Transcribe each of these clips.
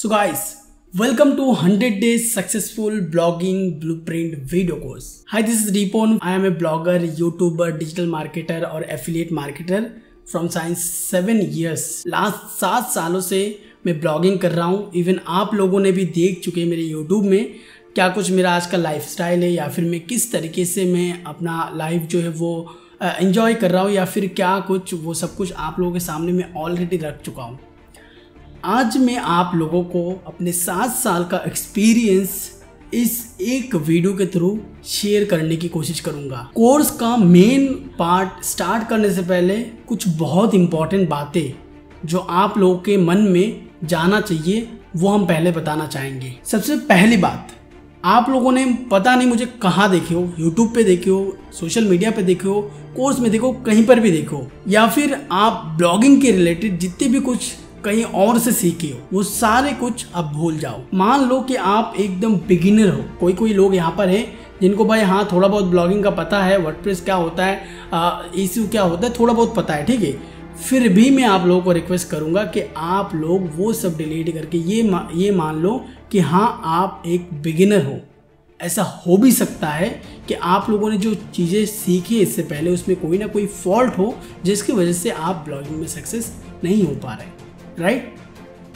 So guys, welcome to 100 days successful blogging blueprint video course. Hi, this is Deepon. I am a blogger, YouTuber, digital marketer और affiliate marketer from since 7 years. Last 7 सालों से मैं blogging कर रहा हूँ. Even आप लोगों ने भी देख चुके हैं मेरे YouTube में क्या कुछ मेरा आज का लाइफस्टाइल है या फिर मैं किस तरीके से मैं अपना लाइफ जो है वो एंजॉय कर रहा हूँ या फिर क्या कुछ वो सब कुछ आप लोगों के सामने मैं ऑलरेडी रख चुका हूँ. आज मैं आप लोगों को अपने 7 साल का एक्सपीरियंस इस एक वीडियो के थ्रू शेयर करने की कोशिश करूंगा. कोर्स का मेन पार्ट स्टार्ट करने से पहले कुछ बहुत इंपॉर्टेंट बातें जो आप लोगों के मन में जाना चाहिए वो हम पहले बताना चाहेंगे. सबसे पहली बात, आप लोगों ने पता नहीं मुझे कहाँ देखे हो, यूट्यूब पे देखे हो, सोशल मीडिया पे देखे हो, कोर्स में देखो, कहीं पर भी देखो या फिर आप ब्लॉगिंग के रिलेटेड जितने भी कुछ कहीं और से सीखे हो वो सारे कुछ अब भूल जाओ. मान लो कि आप एकदम बिगिनर हो. कोई लोग यहाँ पर हैं जिनको भाई हाँ थोड़ा बहुत ब्लॉगिंग का पता है, वर्डप्रेस क्या होता है, ईसीयू क्या होता है, थोड़ा बहुत पता है, ठीक है. फिर भी मैं आप लोगों को रिक्वेस्ट करूंगा कि आप लोग वो सब डिलीट करके ये मान लो कि हाँ आप एक बिगिनर हो. ऐसा हो भी सकता है कि आप लोगों ने जो चीज़ें सीखी इससे पहले उसमें कोई ना कोई फॉल्ट हो जिसकी वजह से आप ब्लॉगिंग में सक्सेस नहीं हो पा रहे, राइट.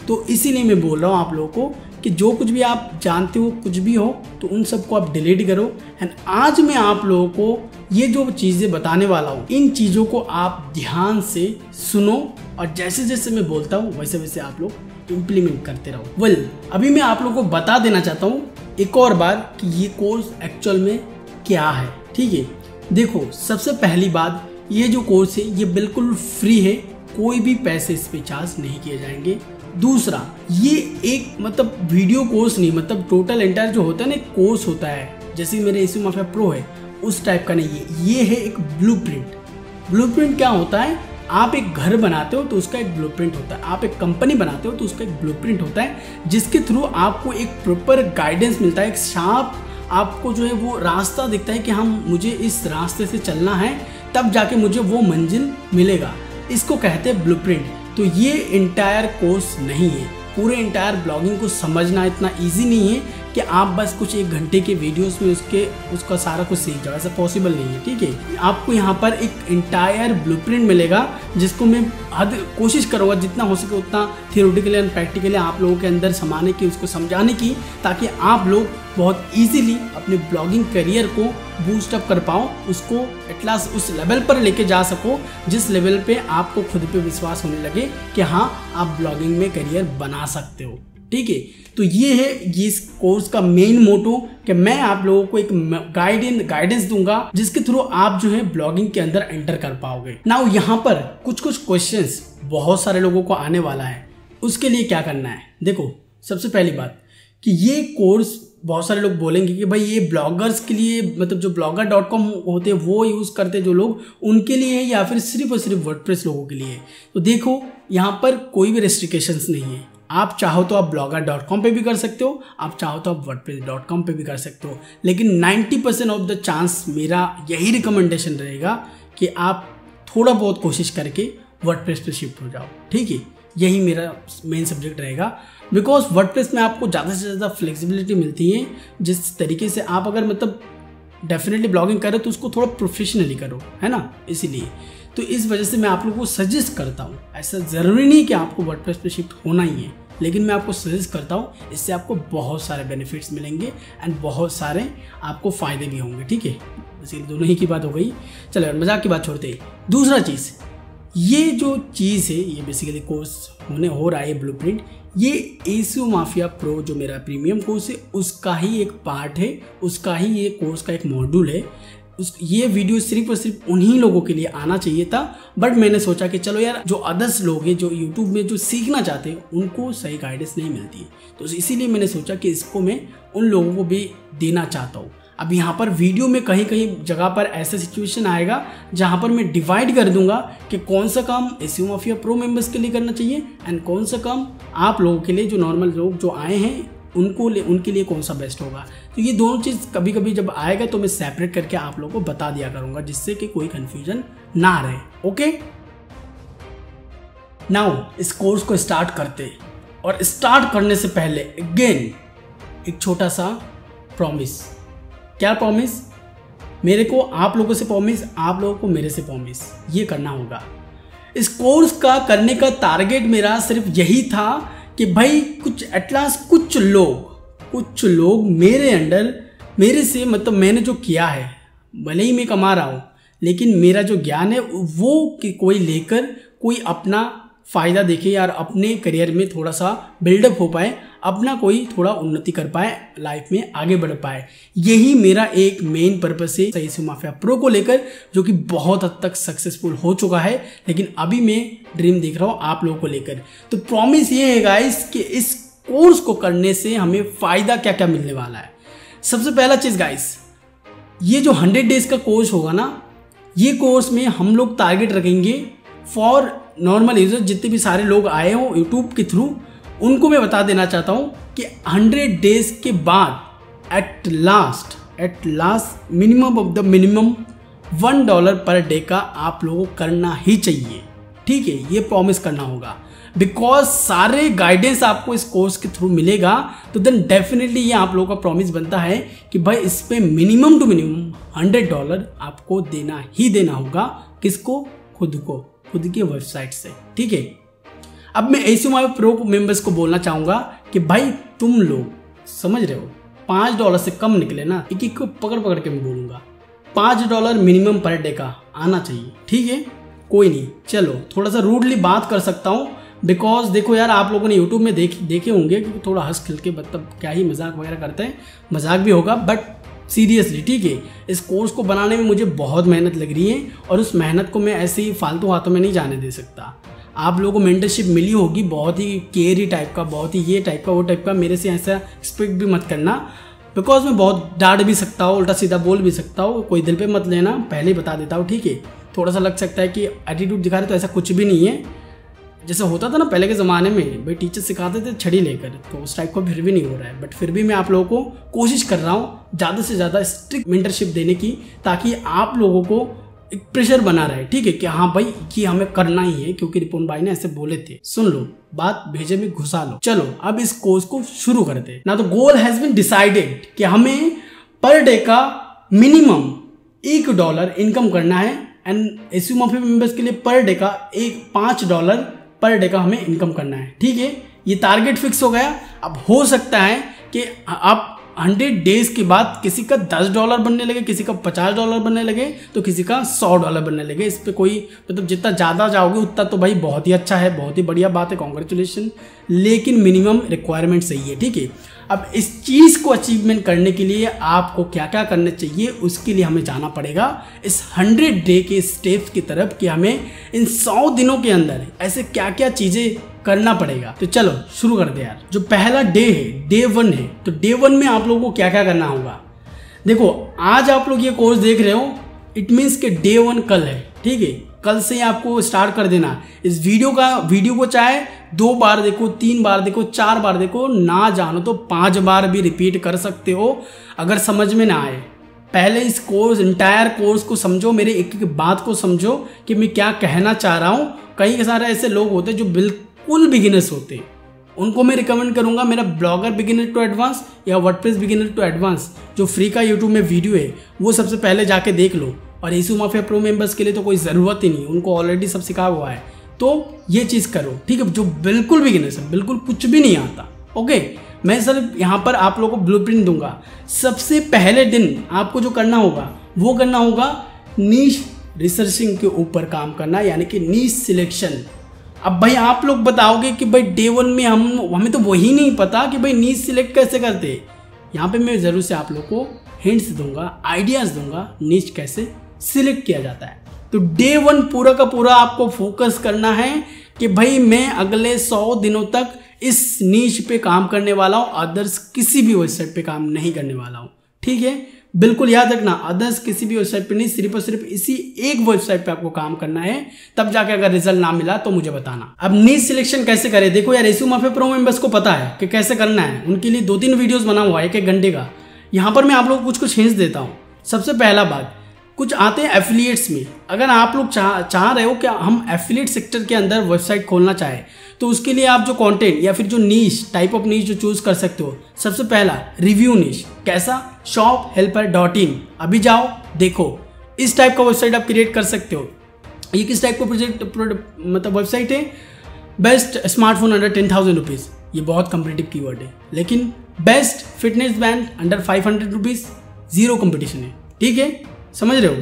तो इसीलिए मैं बोल रहा हूँ आप लोगों को कि जो कुछ भी आप जानते हो कुछ भी हो तो उन सबको आप डिलीट करो. एंड आज मैं आप लोगों को ये जो चीज़ें बताने वाला हूँ इन चीज़ों को आप ध्यान से सुनो और जैसे जैसे मैं बोलता हूँ वैसे वैसे आप लोग इम्प्लीमेंट करते रहो. अभी मैं आप लोगों को बता देना चाहता हूँ एक और बार कि ये कोर्स एक्चुअल में क्या है, ठीक है. देखो, सबसे पहली बात, ये जो कोर्स है ये बिल्कुल फ्री है, कोई भी पैसे इस पे चार्ज नहीं किए जाएंगे. दूसरा, ये एक मतलब वीडियो कोर्स नहीं, मतलब टोटल एंटायर जो होता है ना कोर्स होता है जैसे मेरे एसईओ माफिया प्रो है उस टाइप का नहीं है. ये है एक ब्लूप्रिंट. ब्लूप्रिंट क्या होता है? आप एक घर बनाते हो तो उसका एक ब्लूप्रिंट होता है, आप एक कंपनी बनाते हो तो उसका एक ब्लूप्रिंट होता है जिसके थ्रू आपको एक प्रॉपर गाइडेंस मिलता है, एक शार्प आपको जो है वो रास्ता दिखता है कि हम मुझे इस रास्ते से चलना है तब जाके मुझे वो मंजिल मिलेगा. इसको कहते हैं ब्लूप्रिंट. तो ये इंटायर कोर्स नहीं है. पूरे इंटायर ब्लॉगिंग को समझना इतना इजी नहीं है कि आप बस कुछ 1 घंटे के वीडियोस में उसका सारा कुछ सीख जाओ. ऐसा पॉसिबल नहीं है, ठीक है. आपको यहाँ पर एक इंटायर ब्लूप्रिंट मिलेगा जिसको मैं कोशिश करूँगा जितना हो सके उतना थियोरेटिकली एंड प्रैक्टिकली आप लोगों के अंदर समाने की, उसको समझाने की, ताकि आप लोग बहुत ईजीली अपने ब्लॉगिंग करियर को बूस्ट अप कर पाओ, उसको एटलास्ट उस लेवल पर लेके जा सको जिस लेवल पे आपको खुद पे विश्वास होने लगे कि हाँ आप ब्लॉगिंग में करियर बना सकते हो, ठीक है. तो ये है इस कोर्स का मेन मोटो कि मैं आप लोगों को एक गाइडेंस दूंगा जिसके थ्रू आप जो है ब्लॉगिंग के अंदर एंटर कर पाओगे. नाउ यहाँ पर कुछ क्वेश्चंस बहुत सारे लोगों को आने वाला है. उसके लिए क्या करना है? देखो, सबसे पहली बात कि ये कोर्स बहुत सारे लोग बोलेंगे कि भाई ये ब्लॉगर्स के लिए, मतलब जो blogger.com होते हैं वो यूज़ करते जो लोग उनके लिए है या फिर सिर्फ और सिर्फ वर्डप्रेस लोगों के लिए है. तो देखो, यहाँ पर कोई भी रेस्ट्रिक्शंस नहीं है. आप चाहो तो आप blogger.com पे भी कर सकते हो, आप चाहो तो आप wordpress.com पे भी कर सकते हो. लेकिन 90% ऑफ द चांस मेरा यही रिकमेंडेशन रहेगा कि आप थोड़ा बहुत कोशिश करके वर्डप्रेस पे शिफ्ट हो जाओ, ठीक है. यही मेरा मेन सब्जेक्ट रहेगा बिकॉज वर्डप्रेस में आपको ज़्यादा से ज़्यादा फ्लेक्सिबिलिटी मिलती है. जिस तरीके से आप अगर मतलब डेफिनेटली ब्लॉगिंग करो तो उसको थोड़ा प्रोफेशनली करो, है ना. इसीलिए तो इस वजह से मैं आप लोगों को सजेस्ट करता हूँ. ऐसा ज़रूरी नहीं कि आपको वर्डप्रेस पे शिफ्ट होना ही है, लेकिन मैं आपको सजेस्ट करता हूँ. इससे आपको बहुत सारे बेनिफिट्स मिलेंगे एंड बहुत सारे आपको फ़ायदे भी होंगे, ठीक है. इसीलिए दोनों ही की बात हो गई. चलो मजाक की बात छोड़ते ही दूसरा चीज़, ये जो चीज़ है ये बेसिकली कोर्स हो रहा है ब्लूप्रिंट, ये एसईओ माफिया प्रो जो मेरा प्रीमियम कोर्स है उसका ही एक पार्ट है, उसका ही ये कोर्स का एक मॉड्यूल है. ये वीडियो सिर्फ और सिर्फ उन्हीं लोगों के लिए आना चाहिए था, बट मैंने सोचा कि चलो यार जो अदर्स लोग हैं जो यूट्यूब में जो सीखना चाहते हैं उनको सही गाइडेंस नहीं मिलती है, तो इसीलिए मैंने सोचा कि इसको मैं उन लोगों को भी देना चाहता हूँ. अब यहाँ पर वीडियो में कहीं कहीं जगह पर ऐसा सिचुएशन आएगा जहाँ पर मैं डिवाइड कर दूंगा कि कौन सा काम एसईओ माफिया प्रो मेंबर्स के लिए करना चाहिए एंड कौन सा काम आप लोगों के लिए जो नॉर्मल लोग जो आए हैं उनके लिए कौन सा बेस्ट होगा. तो ये दोनों चीज़ कभी कभी जब आएगा तो मैं सेपरेट करके आप लोगों को बता दिया करूँगा जिससे कि कोई कन्फ्यूजन ना रहे. ओके, नाउ इस कोर्स को स्टार्ट करते और स्टार्ट करने से पहले अगेन एक छोटा सा प्रॉमिस। क्या प्रॉमिस? मेरे को आप लोगों से प्रॉमिस, आप लोगों को मेरे से प्रॉमिस। ये करना होगा। इस कोर्स का करने का टारगेट मेरा सिर्फ यही था कि भाई कुछ एटलास्ट कुछ लोग मेरे अंडर, मेरे से मतलब मैंने जो किया है, भले ही मैं कमा रहा हूँ, लेकिन मेरा जो ज्ञान है वो कि कोई लेकर कोई अपना फ़ायदा देखे यार, अपने करियर में थोड़ा सा बिल्डअप हो पाए, अपना कोई थोड़ा उन्नति कर पाए, लाइफ में आगे बढ़ पाए। यही मेरा एक मेन पर्पस है एसईओ माफिया प्रो को लेकर, जो कि बहुत हद तक सक्सेसफुल हो चुका है, लेकिन अभी मैं ड्रीम देख रहा हूँ आप लोगों को लेकर। तो प्रॉमिस ये है गाइस कि इस कोर्स को करने से हमें फ़ायदा क्या क्या मिलने वाला है। सबसे पहला चीज़ गाइस, ये जो 100 डेज का कोर्स होगा ना, ये कोर्स में हम लोग टारगेट रखेंगे फॉर नॉर्मल यूजर, जितने भी सारे लोग आए हों यूट्यूब के थ्रू, उनको मैं बता देना चाहता हूँ कि 100 डेज के बाद at last minimum of the minimum $1 per day का आप लोगों को करना ही चाहिए। ठीक है, ये प्रॉमिस करना होगा, बिकॉज सारे गाइडेंस आपको इस कोर्स के थ्रू मिलेगा। तो देन डेफिनेटली ये आप लोगों का प्रॉमिस बनता है कि भाई इस पे मिनिमम टू मिनिमम $100 आपको देना ही देना होगा। किसको? खुद की वेबसाइट से। ठीक है, अब मैं एसईओ माफिया प्रो मेंबर्स को बोलना चाहूँगा कि भाई तुम लोग समझ रहे हो, $5 से कम निकले ना, एक को पकड़ के मैं बोलूँगा, $5 मिनिमम पर डे का आना चाहिए। ठीक है, कोई नहीं, चलो थोड़ा सा रूडली बात कर सकता हूँ, बिकॉज देखो यार, आप लोगों ने यूट्यूब में देखे होंगे कि थोड़ा हंस खिल के मतलब क्या ही मजाक वगैरह करते हैं, मजाक भी होगा बट सीरियसली। ठीक है, इस कोर्स को बनाने में मुझे बहुत मेहनत लग रही है, और उस मेहनत को मैं ऐसे ही फालतू हाथों में नहीं जाने दे सकता। आप लोगों को मेंटरशिप मिली होगी बहुत ही केयरी टाइप का, बहुत ही ये टाइप का, वो टाइप का। मेरे से ऐसा एक्सपेक्ट भी मत करना, बिकॉज मैं बहुत डांट भी सकता हूँ, उल्टा सीधा बोल भी सकता हूँ, कोई दिल पे मत लेना, पहले ही बता देता हूँ। ठीक है, थोड़ा सा लग सकता है कि एटीट्यूड दिखा रहे, तो ऐसा कुछ भी नहीं है। जैसे होता था ना पहले के ज़माने में, भाई टीचर सिखाते थे छड़ी लेकर, तो उस टाइप का फिर भी नहीं हो रहा है। बट फिर भी मैं आप लोगों को कोशिश कर रहा हूँ ज़्यादा से ज़्यादा स्ट्रिक्ट मेंटरशिप देने की, ताकि आप लोगों को एक प्रेशर बना रहे। ठीक है, कि हाँ भाई कि हमें करना ही है, क्योंकि रिपोन भाई ने ऐसे बोले थे। सुन लो बात, भेजे में घुसा लो। चलो अब इस कोर्स को शुरू करते हैं ना। तो गोल हैज़ बीन डिसाइडेड कि हमें पर डे का मिनिमम $1 इनकम करना है, एंड एसईओ माफिया मेंबर्स के लिए पर डे का $5 पर डे का हमें इनकम करना है। ठीक है, ये टारगेट फिक्स हो गया। अब हो सकता है कि आप 100 डेज के बाद किसी का $10 बनने लगे, किसी का $50 बनने लगे, तो किसी का $100 बनने लगे। इस पे कोई मतलब जितना ज़्यादा जाओगे उतना तो भाई बहुत ही अच्छा है, बहुत ही बढ़िया बात है, कॉन्ग्रेचुलेशन। लेकिन मिनिमम रिक्वायरमेंट सही है। ठीक है, अब इस चीज़ को अचीवमेंट करने के लिए आपको क्या क्या करना चाहिए, उसके लिए हमें जाना पड़ेगा इस 100 डे के स्टेप्स की तरफ, कि हमें इन 100 दिनों के अंदर ऐसे क्या क्या चीज़ें करना पड़ेगा। तो चलो शुरू कर दे यार। जो पहला डे है, डे 1 है, तो डे 1 में आप लोगों को क्या क्या करना होगा। देखो आज आप लोग ये कोर्स देख रहे हो, इट मीन्स कि डे 1 कल है। ठीक है, कल से आपको स्टार्ट कर देना। इस वीडियो को चाहे 2 बार देखो, 3 बार देखो, 4 बार देखो, ना जानो तो 5 बार भी रिपीट कर सकते हो अगर समझ में ना आए। पहले इस कोर्स, इंटायर कोर्स को समझो, मेरे एक एक बात को समझो कि मैं क्या कहना चाह रहा हूँ। कई सारे ऐसे लोग होते हैं जो बिल्कुल बिगिनर्स होते हैं, उनको मैं रिकमेंड करूंगा मेरा ब्लॉगर बिगिनर टू एडवांस या वर्डप्रेस बिगिनर टू एडवांस, जो फ्री का यूट्यूब में वीडियो है, वो सबसे पहले जाके देख लो। और एसईओ माफिया प्रो मेंबर्स के लिए तो कोई ज़रूरत ही नहीं, उनको ऑलरेडी सब सिखा हुआ है। तो ये चीज़ करो। ठीक है, जो बिल्कुल बिगिनर्स है, बिल्कुल कुछ भी नहीं आता, ओके, मैं सिर्फ यहाँ पर आप लोगों को ब्लूप्रिंट दूंगा। सबसे पहले दिन आपको जो करना होगा वो करना होगा नीश रिसर्चिंग के ऊपर काम करना, यानी कि नीश सिलेक्शन। अब भाई आप लोग बताओगे कि भाई डे 1 में हमें तो वही नहीं पता कि भाई नीश सिलेक्ट कैसे करते। यहाँ पे मैं ज़रूर से आप लोग को हिंट्स दूंगा, आइडियाज़ दूंगा नीश कैसे सिलेक्ट किया जाता है। तो डे 1 पूरा का पूरा आपको फोकस करना है कि भाई मैं अगले 100 दिनों तक इस नीश पे काम करने वाला हूँ, अदर्स किसी भी वेबसाइट पे काम नहीं करने वाला हूँ। ठीक है, बिल्कुल याद रखना, अदर्स किसी भी वेबसाइट पे नहीं, सिर्फ और सिर्फ इसी एक वेबसाइट पे आपको काम करना है। तब जाके अगर रिजल्ट ना मिला तो मुझे बताना। अब नीश सिलेक्शन कैसे करें, देखो यार एसईओ माफिया प्रो मेंबर्स को पता है कि कैसे करना है। उनके लिए 2-3 वीडियोस बना हुआ है 1-1 घंटे का। यहाँ पर मैं आप लोग को कुछ हिंट्स देता हूँ। सबसे पहला बात, कुछ आते हैं एफिलिएट्स में। अगर आप लोग चाह रहे हो कि हम एफिलिएट सेक्टर के अंदर वेबसाइट खोलना चाहें, तो उसके लिए आप जो कंटेंट या फिर जो नीश, टाइप ऑफ नीश जो चूज कर सकते हो, सबसे पहला रिव्यू नीश। कैसा? shophelper.in। अभी जाओ देखो, इस टाइप का वेबसाइट आप क्रिएट कर सकते हो। ये किस टाइप का मतलब वेबसाइट है? बेस्ट स्मार्टफोन अंडर 10,000 रुपीज़, ये बहुत कम्पिटिटिव कीवर्ड है। लेकिन best fitness band under 500 rupees, zero competition है। ठीक है, समझ रहे हो?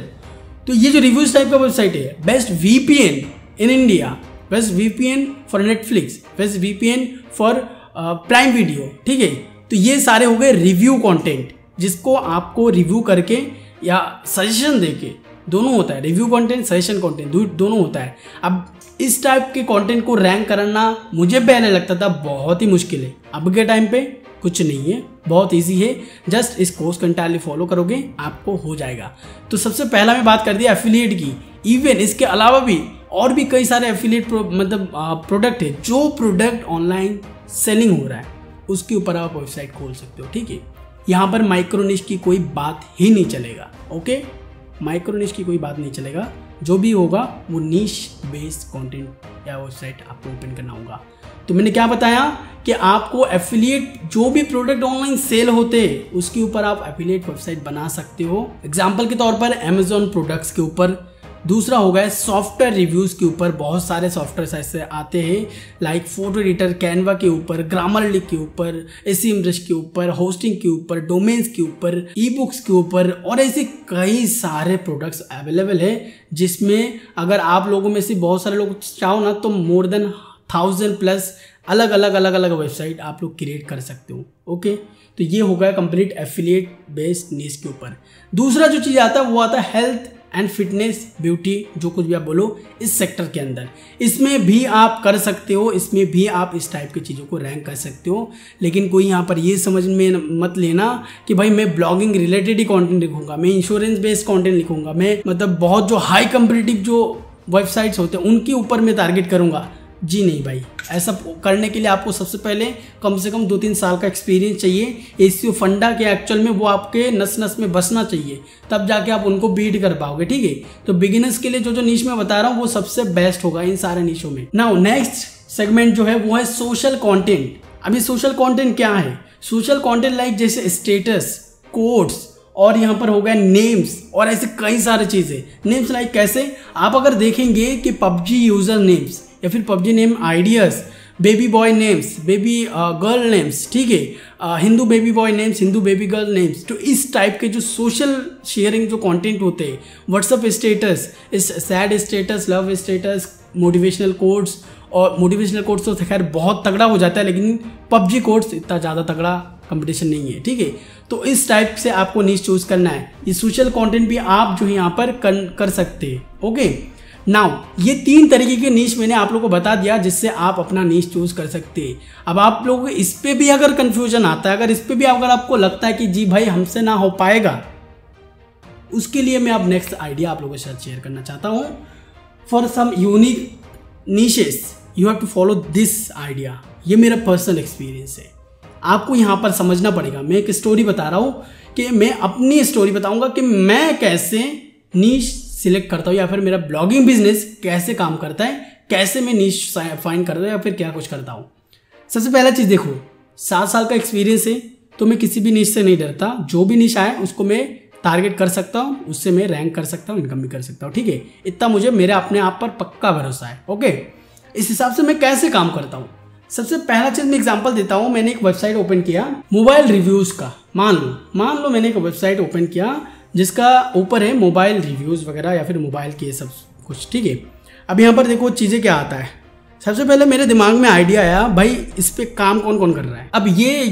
तो ये जो रिव्यूज टाइप का वेबसाइट है, best VPN in India, best VPN for Netflix, best VPN for prime video. ठीक है, तो ये सारे हो गए रिव्यू कंटेंट, जिसको आपको रिव्यू करके या सजेशन देके, दोनों होता है, रिव्यू कंटेंट, सजेशन कंटेंट, दोनों होता है। अब इस टाइप के कंटेंट को रैंक करना मुझे पहले लगता था बहुत ही मुश्किल है, अब के टाइम पे कुछ नहीं है, बहुत इजी है। जस्ट इस कोर्स को एंटायरली फॉलो करोगे आपको हो जाएगा। तो सबसे पहला मैं बात कर दी एफिलिएट की। इवन इसके अलावा भी और भी कई सारे एफिलिएट मतलब प्रोडक्ट है, जो प्रोडक्ट ऑनलाइन सेलिंग हो रहा है उसके ऊपर आप वेबसाइट खोल सकते हो। ठीक है, यहाँ पर माइक्रोनिश की कोई बात ही नहीं चलेगा। ओके, माइक्रोनिश की कोई बात नहीं चलेगा, जो भी होगा वो नीश बेस्ड कंटेंट या वेबसाइट आपको ओपन करना होगा। तो मैंने क्या बताया कि आपको एफिलिएट जो भी प्रोडक्ट ऑनलाइन सेल होते हैं उसके ऊपर आप एफिलिएट वेबसाइट बना सकते हो। एग्जांपल के तौर पर अमेजॉन प्रोडक्ट्स के ऊपर, दूसरा होगा सॉफ्टवेयर रिव्यूज़ के ऊपर। बहुत सारे सॉफ्टवेयर ऐसे आते हैं लाइक फोटो एडिटर, कैनवा के ऊपर, ग्रामरली के ऊपर, एसीएमब्रश के ऊपर, होस्टिंग के ऊपर, डोमेन्स के ऊपर, ई बुक्स के ऊपर, और ऐसे कई सारे प्रोडक्ट्स अवेलेबल है, जिसमें अगर आप लोगों में से बहुत सारे लोग चाहो ना तो मोर देन 1000+ अलग अलग वेबसाइट आप लोग क्रिएट कर सकते हो। ओके, तो ये हो गया कंप्लीट एफिलिएट बेस्ड नीश के ऊपर। दूसरा जो चीज़ आता है वो आता है हेल्थ एंड फिटनेस, ब्यूटी, जो कुछ भी आप बोलो इस सेक्टर के अंदर, इसमें भी आप कर सकते हो, इसमें भी आप इस टाइप की चीज़ों को रैंक कर सकते हो। लेकिन कोई यहाँ पर ये समझ में मत लेना कि भाई मैं ब्लॉगिंग रिलेटेड ही कंटेंट लिखूंगा, मैं इंश्योरेंस बेस्ड कंटेंट लिखूंगा, मैं मतलब बहुत जो हाई कम्पिटिटिव जो वेबसाइट्स होते हैं उनके ऊपर मैं टारगेट करूंगा। जी नहीं भाई, ऐसा करने के लिए आपको सबसे पहले कम से कम 2-3 साल का एक्सपीरियंस चाहिए। एसईओ फंडा के एक्चुअल में वो आपके नस नस में बसना चाहिए, तब जाके आप उनको बीट कर पाओगे। ठीक है, तो बिगिनर्स के लिए जो नीश मैं बता रहा हूँ वो सबसे बेस्ट होगा इन सारे नीशों में। नाउ नेक्स्ट सेगमेंट जो है वो है सोशल कॉन्टेंट। अभी सोशल कॉन्टेंट क्या है? सोशल कॉन्टेंट लाइक जैसे स्टेटस, कोड्स, और यहाँ पर हो गया नेम्स, और ऐसे कई सारे चीज़ें। नेम्स लाइक कैसे? आप अगर देखेंगे कि पबजी यूजर नेम्स या फिर PUBG name ideas, baby boy names, baby girl names, ठीक है, Hindu baby boy names, Hindu baby girl names, तो इस टाइप के जो सोशल शेयरिंग जो कंटेंट होते हैं, व्हाट्सअप स्टेटस, इस sad status, love status, motivational codes, और मोटिवेशनल कोड्स तो खैर बहुत तगड़ा हो जाता है, लेकिन पबजी कोड्स इतना ज़्यादा तगड़ा कंपटीशन नहीं है। ठीक है, तो इस टाइप से आपको नीश चूज करना है। ये सोशल कंटेंट भी आप जो है यहाँ पर कर सकते हैं। ओके, नाउ ये 3 तरीके के नीश मैंने आप लोगों को बता दिया जिससे आप अपना नीश चूज कर सकते हैं। अब आप लोगों को इस पे भी अगर कंफ्यूजन आता है, अगर इस पे भी अगर आपको लगता है कि जी भाई हमसे ना हो पाएगा, उसके लिए मैं अब नेक्स्ट आइडिया आप लोगों के साथ शेयर करना चाहता हूँ। For some unique niches you have to follow this idea. ये मेरा पर्सनल एक्सपीरियंस है, आपको यहाँ पर समझना पड़ेगा। मैं एक स्टोरी बता रहा हूँ कि मैं अपनी स्टोरी बताऊँगा कि मैं कैसे नीश सिलेक्ट करता हूँ, या फिर मेरा ब्लॉगिंग बिजनेस कैसे काम करता है, कैसे मैं नीश फाइंड करता हूँ, या फिर क्या कुछ करता हूँ। सबसे पहला चीज़ देखो, 7 साल का एक्सपीरियंस है, तो मैं किसी भी नीश से नहीं डरता। जो भी नीश आए उसको मैं टारगेट कर सकता हूँ, उससे मैं रैंक कर सकता हूँ, इनकम भी कर सकता हूँ। ठीक है, इतना मुझे मेरे अपने आप पर पक्का भरोसा है। ओके, इस हिसाब से मैं कैसे काम करता हूँ। सबसे पहला चीज़ मैं एग्जांपल देता हूँ। मैंने एक वेबसाइट ओपन किया मोबाइल रिव्यूज़ का। मान लो मैंने एक वेबसाइट ओपन किया जिसका ऊपर है मोबाइल रिव्यूज़ वगैरह या फिर मोबाइल के सब कुछ। ठीक है, अब यहाँ पर देखो चीज़ें क्या आता है। सबसे पहले मेरे दिमाग में आइडिया आया, भाई इस पर काम कौन कौन कर रहा है। अब ये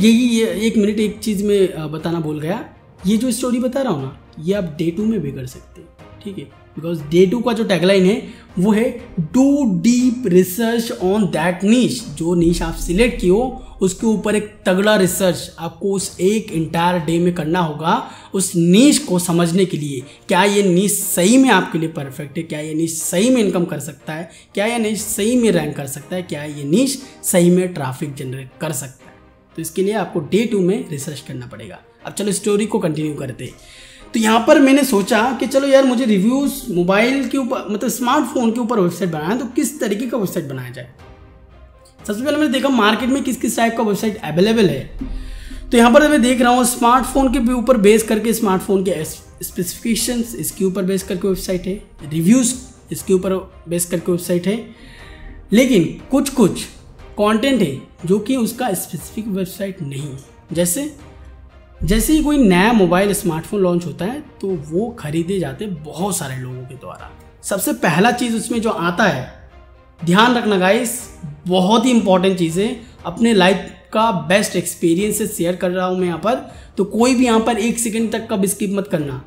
1 मिनट एक चीज़ में बताना भूल गया। ये जो स्टोरी बता रहा हूँ ना, ये आप Day 2 में भी कर सकते हैं। ठीक है, बिकॉज Day 2 का जो टैगलाइन है वो है do deep research on that niche. जो नीश आप सिलेक्ट किए हो उसके ऊपर एक तगड़ा रिसर्च आपको उस एक इंटायर डे में करना होगा, उस नीश को समझने के लिए। क्या ये नीश सही में आपके लिए परफेक्ट है, क्या ये नीश सही में इनकम कर सकता है, क्या ये नीश सही में रैंक कर सकता है, क्या ये नीश सही में ट्रैफिक जनरेट कर सकता है। तो इसके लिए आपको Day 2 में रिसर्च करना पड़ेगा। अब चलो स्टोरी को कंटिन्यू करते हैं। तो यहाँ पर मैंने सोचा कि चलो यार मुझे रिव्यूज़ मोबाइल के ऊपर मतलब स्मार्टफोन के ऊपर वेबसाइट बनाना है, तो किस तरीके का वेबसाइट बनाया जाए। सबसे पहले मैंने देखा मार्केट में किस किस टाइप का वेबसाइट अवेलेबल है। तो यहाँ पर मैं देख रहा हूँ स्मार्टफोन के ऊपर बेस करके स्मार्टफोन के स्पेसिफिकेशंस इसके ऊपर बेस करके वेबसाइट है, रिव्यूज़ इसके ऊपर बेस करके वेबसाइट है, लेकिन कुछ कंटेंट है जो कि उसका स्पेसिफिक वेबसाइट नहीं है। जैसे ही कोई नया मोबाइल स्मार्टफोन लॉन्च होता है तो वो खरीदे जाते हैं बहुत सारे लोगों के द्वारा। सबसे पहला चीज़ उसमें जो आता है, ध्यान रखना गाइस, बहुत ही इंपॉर्टेंट चीज़ है, अपने लाइफ का बेस्ट एक्सपीरियंस से शेयर कर रहा हूँ मैं यहाँ पर, तो कोई भी यहाँ पर 1 सेकंड तक का स्किप मत करना।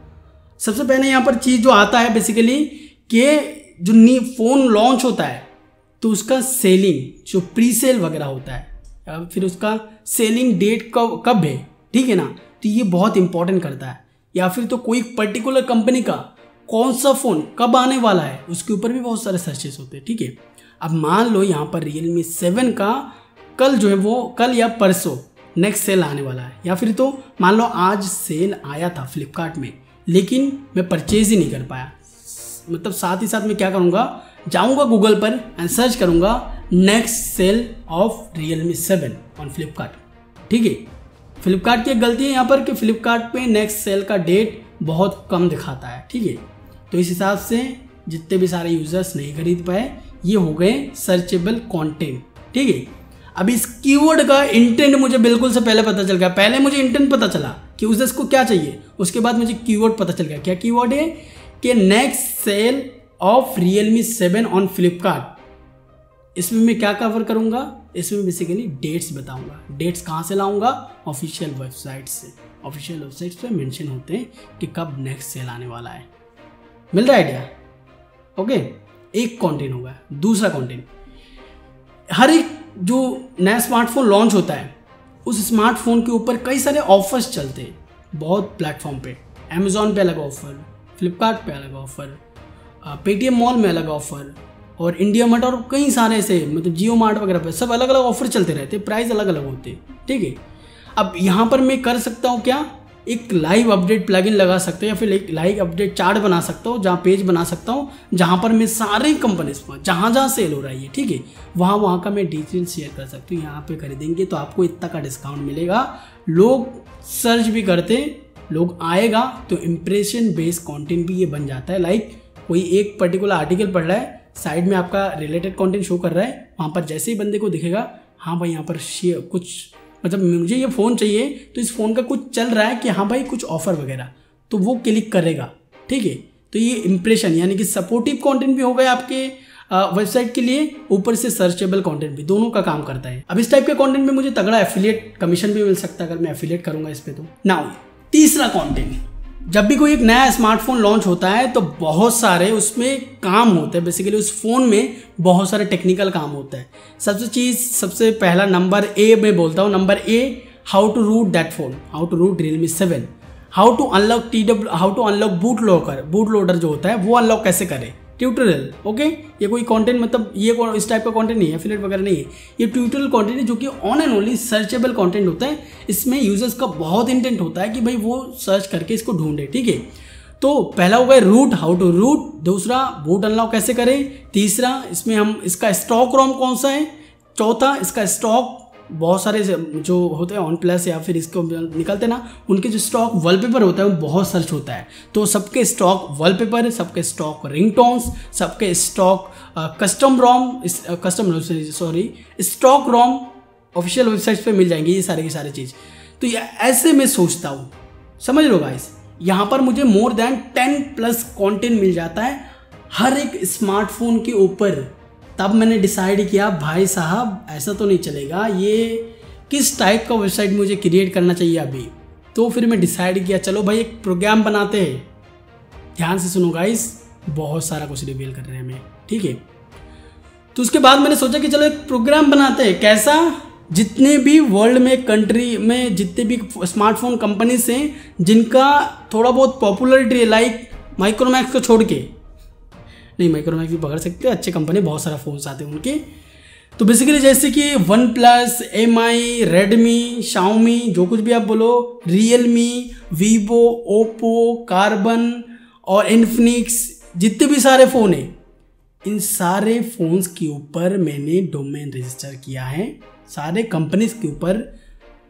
सबसे पहले यहाँ पर चीज़ जो आता है बेसिकली कि जो फ़ोन लॉन्च होता है तो उसका सेलिंग जो प्री सेल वगैरह होता है या फिर उसका सेलिंग डेट कब है, ठीक है ना, तो ये बहुत इंपॉर्टेंट करता है। या फिर तो कोई पर्टिकुलर कंपनी का कौन सा फ़ोन कब आने वाला है उसके ऊपर भी बहुत सारे सर्चेस होते हैं, ठीक है। अब मान लो यहाँ पर Realme 7 का कल जो है वो कल या परसों नेक्स्ट सेल आने वाला है, या फिर तो मान लो आज सेल आया था फ्लिपकार्ट में लेकिन मैं परचेज ही नहीं कर पाया, मतलब साथ ही साथ मैं क्या करूँगा, जाऊँगा गूगल पर एंड सर्च करूँगा next sale of Realme 7 on Flipkart, ठीक है। फ्लिपकार्ट की एक गलती है यहाँ पर कि फ्लिपकार्ट पे नेक्स्ट सेल का डेट बहुत कम दिखाता है, ठीक है। तो इस हिसाब से जितने भी सारे यूजर्स नहीं खरीद पाए ये हो गए सर्चेबल कंटेंट, ठीक है। अब इस कीवर्ड का इंटेंट मुझे बिल्कुल से पहले पता चल गया। पहले मुझे इंटेंट पता चला कि यूजर्स को क्या चाहिए, उसके बाद मुझे कीवर्ड पता चल गया। क्या कीवर्ड है कि next sale of Realme 7 on Flipkart. इसमें मैं क्या कवर करूंगा, इसमें बेसिकली डेट्स बताऊंगा। डेट्स कहाँ से लाऊंगा, ऑफिशियल वेबसाइट से। ऑफिशियल वेबसाइट पे मेंशन होते हैं कि कब नेक्स्ट सेल आने वाला है। मिल रहा है आइडिया? ओके, एक कंटेंट होगा। दूसरा कंटेंट, हर एक जो नया स्मार्टफोन लॉन्च होता है उस स्मार्टफोन के ऊपर कई सारे ऑफर्स चलते हैं बहुत प्लेटफॉर्म पे। अमेजोन पे अलग ऑफर, फ्लिपकार्ट पे अलग ऑफर, पेटीएम मॉल में अलग ऑफर, और इंडिया मार्ट और कई सारे ऐसे मतलब जियो मार्ट वगैरह पे सब अलग अलग ऑफर चलते रहते हैं, प्राइस अलग अलग होते हैं, ठीक है। अब यहाँ पर मैं कर सकता हूँ क्या, एक लाइव अपडेट प्लगइन लगा सकते हैं या फिर एक लाइव अपडेट चार्ट बना सकता हूँ, जहाँ पेज बना सकता हूँ जहाँ पर मैं सारे कंपनीज पर जहाँ जहाँ सेल हो रहा है, ठीक है, वहाँ का मैं डिटेल शेयर कर सकती हूँ। यहाँ पे खरीदेंगे तो आपको इतना का डिस्काउंट मिलेगा। लोग सर्च भी करते, लोग आएगा तो इम्प्रेशन बेस्ड कंटेंट भी ये बन जाता है। लाइक कोई एक पर्टिकुलर आर्टिकल पढ़ रहा है, साइड में आपका रिलेटेड कंटेंट शो कर रहा है, वहाँ पर जैसे ही बंदे को दिखेगा हाँ भाई यहाँ पर कुछ मतलब मुझे ये फ़ोन चाहिए तो इस फ़ोन का कुछ चल रहा है कि हाँ भाई कुछ ऑफर वगैरह, तो वो क्लिक करेगा, ठीक है। तो ये इंप्रेशन यानी कि सपोर्टिव कंटेंट भी हो गया आपके वेबसाइट के लिए, ऊपर से सर्चेबल कंटेंट भी, दोनों का काम करता है। अब इस टाइप के कंटेंट में मुझे तगड़ा एफिलिएट कमीशन भी मिल सकता है अगर मैं एफिलिएट करूँगा इस पर। तो नाउ तीसरा कंटेंट, जब भी कोई एक नया स्मार्टफोन लॉन्च होता है तो बहुत सारे उसमें काम होते हैं। बेसिकली उस फ़ोन में बहुत सारे टेक्निकल काम होता है। सबसे पहला नंबर ए मैं बोलता हूँ, number A, how to root that phone, how to root Realme 7, how to unlock bootloader जो होता है वो अनलॉक कैसे करें, ट्यूटोरियल। ओके, ये कोई कंटेंट मतलब ये इस टाइप का कंटेंट नहीं है, एफिलिएट वगैरह नहीं है, ये ट्यूटोरियल कंटेंट है जो कि on and only searchable content होता है। इसमें यूजर्स का बहुत इंटेंट होता है कि भाई वो सर्च करके इसको ढूंढे, ठीक है। तो पहला हो गया रूट, हाउ टू रूट, दूसरा बूट अनलॉक कैसे करें, तीसरा इसमें हम इसका स्टॉक रोम कौन सा है, चौथा इसका स्टॉक बहुत सारे जो होते हैं ऑन प्लस या फिर इसको निकलते ना, उनके जो स्टॉक वॉलपेपर होता है वो बहुत सर्च होता है। तो सबके स्टॉक वॉलपेपर, सबके स्टॉक रिंगटोन्स, सबके स्टॉक स्टॉक रोम ऑफिशियल वेबसाइट्स पे मिल जाएंगे ये सारे की सारी चीज़। तो ये ऐसे मैं सोचता हूँ, समझ लो गाइस, यहाँ पर मुझे मोर देन 10+ कंटेंट मिल जाता है हर एक स्मार्टफोन के ऊपर। तब मैंने डिसाइड किया भाई साहब ऐसा तो नहीं चलेगा, ये किस टाइप का वेबसाइट मुझे क्रिएट करना चाहिए अभी। तो फिर मैं डिसाइड किया चलो भाई एक प्रोग्राम बनाते हैं। ध्यान से सुनो गाइस, बहुत सारा कुछ रिवील कर रहे हैं हमें, ठीक है। तो उसके बाद मैंने सोचा कि चलो एक प्रोग्राम बनाते हैं। कैसा, जितने भी वर्ल्ड में कंट्री में जितने भी स्मार्टफोन कंपनीज हैं जिनका थोड़ा बहुत पॉपुलरिटी है, लाइक माइक्रोमैक्स को छोड़ के, नहीं माइक्रोमैक्स भी पकड़ सकते हैं, अच्छे कंपनी बहुत सारा फोन्स आते हैं उनके। तो बेसिकली जैसे कि OnePlus, MI, Redmi, Xiaomi, जो कुछ भी आप बोलो, Realme, Vivo, Oppo, Carbon और Infinix, जितने भी सारे फ़ोन हैं इन सारे फ़ोन्स के ऊपर मैंने डोमेन रजिस्टर किया है, सारे कंपनीज के ऊपर।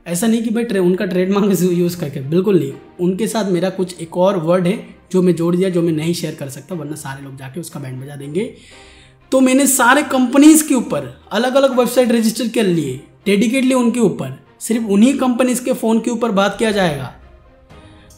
ऐसा नहीं कि भाई उनका ट्रेडमार्क यूज़ करके, बिल्कुल नहीं। उनके साथ मेरा कुछ एक और वर्ड है जो मैं जोड़ दिया, जो मैं नहीं शेयर कर सकता, वरना सारे लोग जाके उसका बैंड बजा देंगे। तो मैंने सारे कंपनीज के ऊपर अलग अलग वेबसाइट रजिस्टर कर लिए, डेडिकेटली उनके ऊपर। सिर्फ उन्हीं कंपनीज के फ़ोन के ऊपर बात किया जाएगा।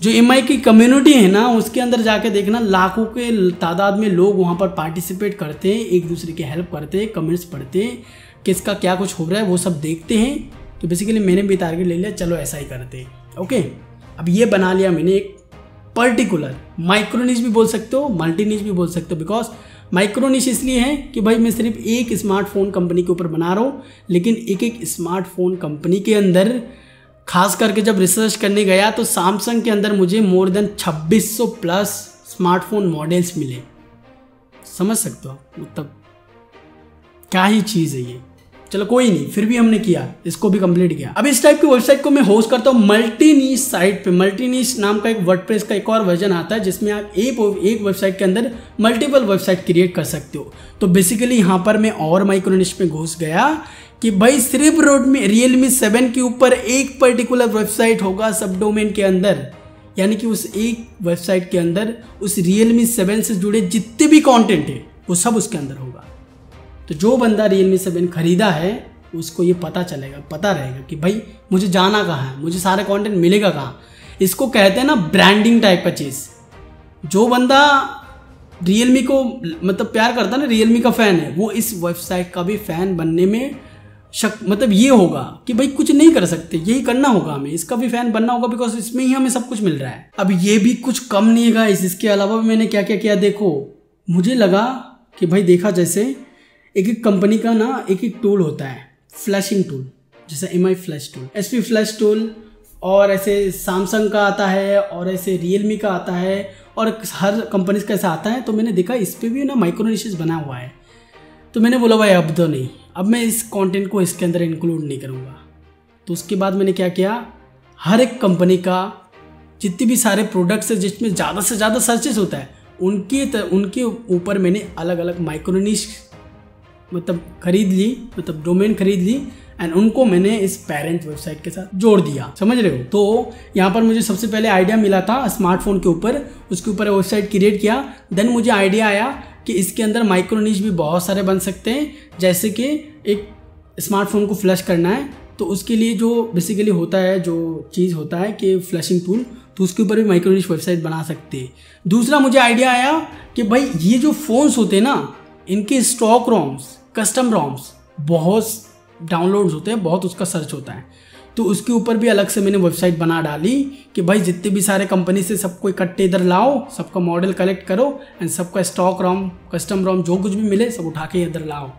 जो एमआई की कम्युनिटी है ना, उसके अंदर जाके देखना, लाखों के तादाद में लोग वहाँ पर पार्टिसिपेट करते हैं, एक दूसरे की हेल्प करते हैं, कमेंट्स पढ़ते हैं, किसका क्या कुछ हो रहा है वो सब देखते हैं। तो बेसिकली मैंने भी टारगेट ले लिया, चलो ऐसा ही करते हैं। ओके, अब ये बना लिया मैंने एक पर्टिकुलर, माइक्रो निश भी बोल सकते हो, मल्टी निश भी बोल सकते हो। बिकॉज माइक्रो निश इसलिए है कि भाई मैं सिर्फ एक स्मार्टफोन कंपनी के ऊपर बना रहा हूँ, लेकिन एक एक स्मार्टफोन कंपनी के अंदर खास करके जब रिसर्च करने गया तो सैमसंग के अंदर मुझे more than 2600 plus smartphone models मिले। समझ सकते हो मतलब क्या ही चीज़ है ये। चलो कोई नहीं, फिर भी हमने किया, इसको भी कंप्लीट किया। अब इस टाइप की वेबसाइट को मैं होस्ट करता हूँ मल्टी निश साइट पे। मल्टी निश नाम का एक वर्डप्रेस का एक और वर्जन आता है, जिसमें आप एक वेबसाइट के अंदर मल्टीपल वेबसाइट क्रिएट कर सकते हो। तो बेसिकली यहाँ पर मैं और माइक्रो निश में घुस गया कि भाई सिर्फ Realme 7 के ऊपर एक पर्टिकुलर वेबसाइट होगा सब डोमेन के अंदर, यानी कि उस एक वेबसाइट के अंदर उस Realme 7 से जुड़े जितने भी कंटेंट है वो सब उसके अंदर होगा। तो जो बंदा Realme 7 खरीदा है उसको ये पता चलेगा, पता रहेगा कि भाई मुझे जाना कहाँ है, मुझे सारा कंटेंट मिलेगा कहाँ। इसको कहते हैं ना ब्रांडिंग टाइप का चीज़। जो बंदा Realme को मतलब प्यार करता है ना, Realme का फ़ैन है, वो इस वेबसाइट का भी फ़ैन बनने में मतलब ये होगा कि भाई कुछ नहीं कर सकते, यही करना होगा हमें, इसका भी फैन बनना होगा, बिकॉज इसमें ही हमें सब कुछ मिल रहा है। अब ये भी कुछ कम नहीं है गाइस, इसके अलावा भी मैंने क्या क्या किया देखो। मुझे लगा कि भाई देखा जैसे एक एक कंपनी का ना एक एक टूल होता है, फ्लैशिंग टूल, जैसे MI flash tool, SP flash tool, और ऐसे सैमसंग का आता है, और ऐसे Realme का आता है, और हर कंपनी का ऐसा आता है। तो मैंने देखा इस पर भी ना माइक्रो निशेस बना हुआ है। तो मैंने बोला भाई अब तो नहीं, अब मैं इस कंटेंट को इसके अंदर इंक्लूड नहीं करूँगा। तो उसके बाद मैंने क्या किया, हर एक कंपनी का जितने भी सारे प्रोडक्ट्स है जिसमें ज़्यादा से ज़्यादा सर्चेस होता है, उनके ऊपर मैंने अलग अलग माइक्रो निश मतलब खरीद ली, मतलब डोमेन खरीद ली, एंड उनको मैंने इस पेरेंट वेबसाइट के साथ जोड़ दिया। समझ रहे हो। तो यहाँ पर मुझे सबसे पहले आइडिया मिला था स्मार्टफोन के ऊपर, उसके ऊपर वेबसाइट क्रिएट किया। देन मुझे आइडिया आया कि इसके अंदर माइक्रो निश भी बहुत सारे बन सकते हैं। जैसे कि एक स्मार्टफोन को फ्लैश करना है तो उसके लिए जो बेसिकली होता है, जो चीज़ होता है कि फ्लैशिंग टूल, तो उसके ऊपर भी माइक्रो निश वेबसाइट बना सकते हैं। दूसरा मुझे आइडिया आया कि भाई ये जो फ़ोन्स होते हैं ना, इनके स्टॉक रोम्स, कस्टम रोम्स बहुत डाउनलोड्स होते हैं, बहुत उसका सर्च होता है। तो उसके ऊपर भी अलग से मैंने वेबसाइट बना डाली कि भाई जितने भी सारे कंपनी से सबको इकट्ठे इधर लाओ, सबका मॉडल कलेक्ट करो, एंड सबका स्टॉक रोम, कस्टम रोम जो कुछ भी मिले सब उठा के इधर लाओ।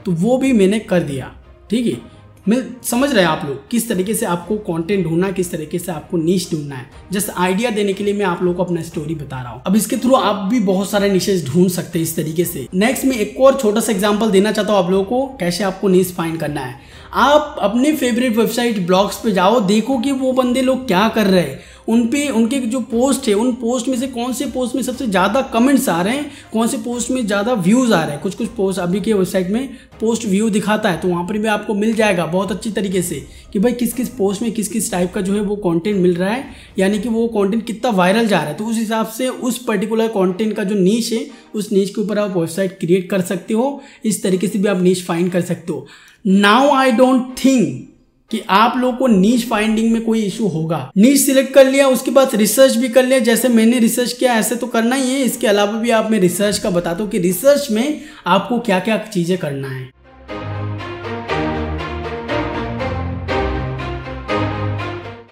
तो वो भी मैंने कर दिया। ठीक है, मैं समझ रहे हैं आप लोग किस तरीके से आपको कंटेंट ढूंढना है, किस तरीके से आपको नीश ढूंढना है। जस्ट आइडिया देने के लिए मैं आप लोगों को अपना स्टोरी बता रहा हूँ। अब इसके थ्रू आप भी बहुत सारे निशेस ढूंढ सकते हैं इस तरीके से। नेक्स्ट मैं एक और छोटा सा एग्जांपल देना चाहता हूँ आप लोगों को, कैसे आपको नीश फाइंड करना है। आप अपने फेवरेट वेबसाइट ब्लॉग्स पे जाओ, देखो कि वो बंदे लोग क्या कर रहे हैं, उनके जो पोस्ट है, उन पोस्ट में से कौन से पोस्ट में सबसे ज़्यादा कमेंट्स आ रहे हैं, कौन से पोस्ट में ज़्यादा व्यूज़ आ रहे हैं। कुछ पोस्ट अभी के वेबसाइट में पोस्ट व्यू दिखाता है, तो वहाँ पर भी आपको मिल जाएगा बहुत अच्छी तरीके से कि भाई किस किस पोस्ट में किस किस टाइप का जो है वो कंटेंट मिल रहा है, यानी कि वो कंटेंट कितना वायरल जा रहा है। तो उस हिसाब से उस पर्टिकुलर कंटेंट का जो नीश है, उस नीश के ऊपर आप वेबसाइट क्रिएट कर सकते हो। इस तरीके से भी आप नीश फाइंड कर सकते हो। नाउ आई डोंट थिंक कि आप लोगों को नीश फाइंडिंग में कोई इशू होगा। नीश सिलेक्ट कर लिया, उसके बाद रिसर्च भी कर लिया, जैसे मैंने रिसर्च किया ऐसे तो करना ही है। इसके अलावा भी आप मैं रिसर्च का बताता हूँ कि रिसर्च में आपको क्या क्या चीज़ें करना है।